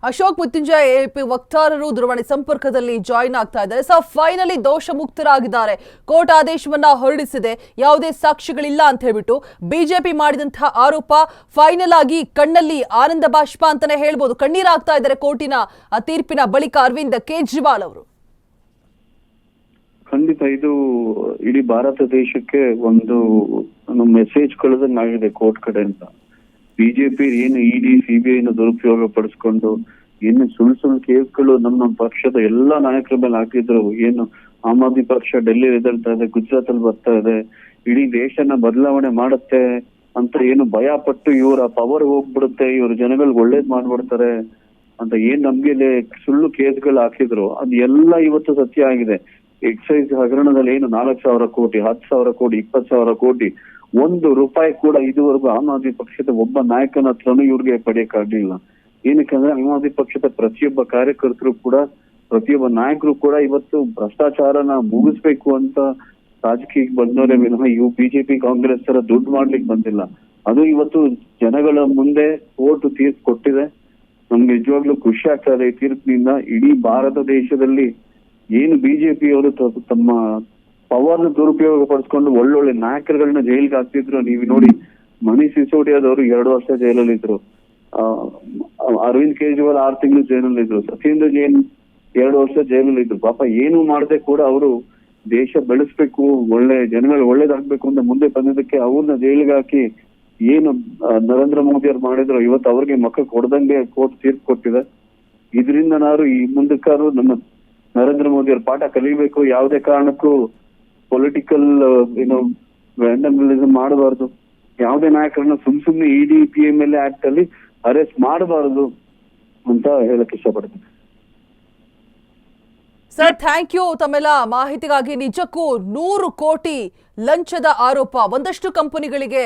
Ashok Mrityunjaya AP ವಕ್ತಾರರು ದೂರವಾಣಿ ಸಂಪರ್ಕದಲ್ಲಿ ಜಾಯಿನ್ ಆಗ್ತಾ ಇದ್ದಾರೆ. ಫೈನಲಿ ದೋಷ ಮುಕ್ತರಾಗಿದ್ದಾರೆ. ಕೋರ್ಟ್ ಆದೇಶವನ್ನ ಹೊರಡಿಸಿದೆ. ಯಾವುದೇ ಸಾಕ್ಷಿಗಳಿಲ್ಲ ಅಂತ ಹೇಳ್ಬಿಟ್ಟು ಬಿಜೆಪಿ ಮಾಡಿದಂತಹ ಆರೋಪ ಫೈನಲ್ ಆಗಿ ಕಣ್ಣಲ್ಲಿ ಆನಂದ ಬಾಷ್ಪ ಅಂತಾನೆ ಹೇಳ್ಬೋದು. ಕಣ್ಣೀರಾಗ್ತಾ ಇದ್ದಾರೆ ಕೋರ್ಟಿನ ತೀರ್ಪಿನ ಬಳಿಕ ಅರವಿಂದ್ ಕೇಜ್ರಿವಾಲ್ ಅವರು. ಖಂಡಿತ ಇದು ಇಡೀ ಭಾರತ ದೇಶಕ್ಕೆ ಒಂದು ಮೆಸೇಜ್ ಕಳೆದಂಗಾಗಿದೆ ಕೋರ್ಟ್ ಕಡೆಯಿಂದ. ಬಿಜೆಪಿ ಏನು ಇಡಿ ಸಿಬಿಐನ ದುರುಪಯೋಗ ಪಡಿಸ್ಕೊಂಡು ಏನು ಸುಳ್ಳು ಕೇಸ್ಗಳು ನಮ್ಮ ಪಕ್ಷದ ಎಲ್ಲಾ ನಾಯಕರ ಮೇಲೆ ಹಾಕಿದ್ರು. ಏನು ಆಮ್ ಆದ್ಮಿ ಪಕ್ಷ ಡೆಲ್ಲಿ ಎದುರ್ತಾ ಇದೆ, ಗುಜರಾತ್ ಅಲ್ಲಿ ಬರ್ತಾ ಇದೆ, ಇಡೀ ದೇಶನ ಬದಲಾವಣೆ ಮಾಡುತ್ತೆ ಅಂತ ಏನು ಭಯ ಪಟ್ಟು ಇವರ ಪವರ್ ಹೋಗ್ಬಿಡುತ್ತೆ, ಇವ್ರ ಜನಗಳಿಗೆ ಒಳ್ಳೇದ್ ಮಾಡ್ಬಿಡ್ತಾರೆ ಅಂತ ಏನ್ ನಮ್ಗೆ ಸುಳ್ಳು ಕೇಸ್ಗಳು ಹಾಕಿದ್ರು ಅದು ಎಲ್ಲ ಇವತ್ತು ಸತ್ಯ ಆಗಿದೆ. ಎಕ್ಸೈಸ್ ಹಗರಣದಲ್ಲಿ ಏನು 4,000 ಕೋಟಿ, 10,000 ಕೋಟಿ, 20,000 ಕೋಟಿ, ₹1 ಕೂಡ ಇದುವರೆಗೂ ಆಮ್ ಆದ್ಮಿ ಪಕ್ಷದ ಒಬ್ಬ ನಾಯಕನ ಹತ್ರನೂ ಇವ್ರಿಗೆ ಪಡೆಯಕ್ಕಾಗ್ಲಿಲ್ಲ. ಏನಕ್ಕಂದ್ರೆ ಆಮ್ ಆದ್ಮಿ ಪಕ್ಷದ ಪ್ರತಿಯೊಬ್ಬ ಕಾರ್ಯಕರ್ತರು ಕೂಡ, ಪ್ರತಿಯೊಬ್ಬ ನಾಯಕರು ಕೂಡ ಇವತ್ತು ಭ್ರಷ್ಟಾಚಾರನ ಮುಗಿಸ್ಬೇಕು ಅಂತ ರಾಜಕೀಯಕ್ಕೆ ಬಂದವರೇ ವಿನಃ ಇವು ಬಿಜೆಪಿ ಕಾಂಗ್ರೆಸ್ ತರ ದುಡ್ಡು ಮಾಡ್ಲಿಕ್ಕೆ ಬಂದಿಲ್ಲ. ಅದು ಇವತ್ತು ಜನಗಳ ಮುಂದೆ ಕೋರ್ಟ್ ತೀರ್ಪು ಕೊಟ್ಟಿದೆ. ನಮ್ಗೆ ನಿಜವಾಗ್ಲೂ ಖುಷಿ ಆಗ್ತಾ ಇದೆ ಈ ತೀರ್ಪಿನಿಂದ. ಇಡೀ ಭಾರತ ದೇಶದಲ್ಲಿ ಏನು ಬಿಜೆಪಿ ಅವರು ತಮ್ಮ ಪವರ್ ದುರುಪಯೋಗ ಪಡಿಸ್ಕೊಂಡು ಒಳ್ಳೊಳ್ಳೆ ನಾಯಕರುಗಳನ್ನ ಜೈಲ್ಗೆ ಹಾಕ್ತಿದ್ರು. ನೀವು ನೋಡಿ, ಮನೀಶ್ ಸಿಸೋಡಿಯಾದವರು 2 ವರ್ಷ ಜೈಲಲ್ಲಿ ಇದ್ರು, ಅರವಿಂದ್ ಕೇಜ್ರಿವಾಲ್ 6 ತಿಂಗಳು ಜೈಲಲ್ಲಿ ಇದ್ರು, ಸತ್ಯೇಂದ್ರ ಜೈನ್ 2 ವರ್ಷ ಜೈಲಲ್ಲಿ ಇದ್ರು. ಪಾಪ ಏನು ಮಾಡದೆ ಕೂಡ ಅವರು ದೇಶ ಬೆಳೆಸ್ಬೇಕು, ಒಳ್ಳೆ ಜನಗಳು ಒಳ್ಳೇದಾಗ್ಬೇಕು ಅಂತ ಮುಂದೆ ಬಂದಿದ್ದಕ್ಕೆ ಅವ್ರನ್ನ ಜೈಲಿಗೆ ಹಾಕಿ ಏನು ನರೇಂದ್ರ ಮೋದಿ ಅವ್ರು ಮಾಡಿದ್ರು ಇವತ್ತು ಅವ್ರಿಗೆ ಮಕ್ಕ ಕೊಡ್ದಂಗೆ ಕೋರ್ಟ್ ತೀರ್ಪು ಕೊಟ್ಟಿದೆ. ಇದರಿಂದ ನಾವು ಈ ಮುಂದಕ್ಕಾದ್ರು ನಮ್ಮ ನರೇಂದ್ರ ಮೋದಿ ಅವ್ರ ಪಾಠ ಕಲಿಬೇಕು. ಯಾವುದೇ ಕಾರಣಕ್ಕೂ ಪೊಲಿಟಿಕಲ್ ವ್ಯಾಂಡಮಲಿಸಮ್ ಮಾಡಬಾರ್ದು. ಯಾವುದೇ ನಾಯಕರನ್ನ ಸುಮ್ನೆ ಇಡಿ PMLA ಆಕ್ಟ್ ಅಲ್ಲಿ ಅರೆಸ್ಟ್ ಮಾಡಬಾರದು ಅಂತ ಹೇಳಕ್ ಇಷ್ಟಪಡ್ತೀನಿ. ಸರ್, ಥ್ಯಾಂಕ್ ಯು ತಮ್ಮೆಲ್ಲ ಮಾಹಿತಿಗಾಗಿ. ನಿಜಕ್ಕೂ 100 ಕೋಟಿ ಲಂಚದ ಆರೋಪ ಒಂದಷ್ಟು ಕಂಪನಿಗಳಿಗೆ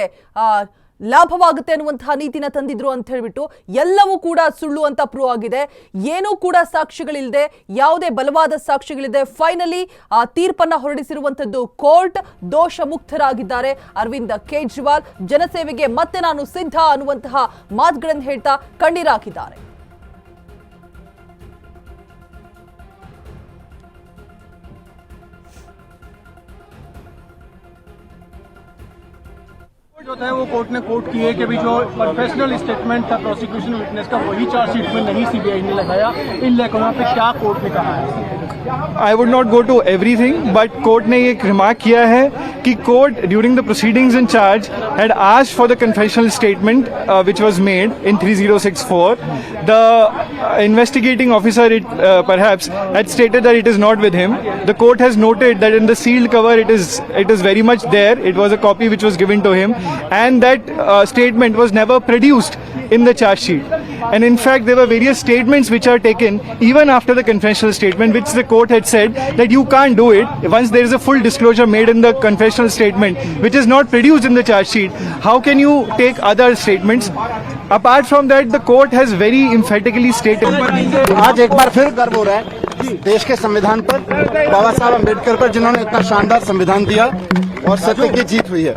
ಲಾಭವಾಗುತ್ತೆ ಅನ್ನುವಂತಹ ನೀತಿನ ತಂದಿದ್ರು ಅಂತ ಹೇಳ್ಬಿಟ್ಟು ಎಲ್ಲವೂ ಕೂಡ ಸುಳ್ಳು ಅಂತ ಪ್ರೂವ್ ಆಗಿದೆ. ಏನೂ ಕೂಡ ಸಾಕ್ಷಿಗಳಿಲ್ಲದೆ, ಯಾವುದೇ ಬಲವಾದ ಸಾಕ್ಷಿಗಳಿದೆ, ಫೈನಲಿ ತೀರ್ಪನ್ನ ಹೊರಡಿಸಿರುವಂತದ್ದು ಕೋರ್ಟ್. ದೋಷ ಮುಕ್ತರಾಗಿದ್ದಾರೆ ಅರವಿಂದ್ ಕೇಜ್ರಿವಾಲ್. ಜನಸೇವೆಗೆ ಮತ್ತೆ ನಾನು ಸಿದ್ಧ ಅನ್ನುವಂತಹ ಮಾತುಗಳನ್ನು ಹೇಳ್ತಾ ಕಣ್ಣೀರಾಕಿದ್ದಾರೆ. जो है वो कोर्ट ने कोर्ट की है कि भी जो प्रोफेशनल स्टेटमेंट था प्रोसिक्यूशन विटनेस का वही चार्जशीट में नहीं सीबीआई ने लगाया। इन लेखनों पे क्या कोर्ट ने कहा है? I would not go to everything, but court ने एक रिमार्क किया है कि court during the proceedings in charge had asked for the confessional statement which was made in 3064. The investigating officer perhaps had stated that it is not with him. The court has noted that in the sealed cover it is very much there. It was a copy which was given to him, and that statement was never produced in the charge sheet. And in fact there were various statements which are taken even after the confessional statement, which the court had said that you can't do it once there is a full disclosure made in the confessional statement which is not produced in the charge sheet. How can you take other statements? Apart from that, the court has very emphatically stated. आज एक बार फिर गर्व हो रहा है देश के संविधान पर, बाबा साहब अम्बेडकर पर, जिन्होंने इतना शानदार संविधान दिया और सत्य की जीत हुई है।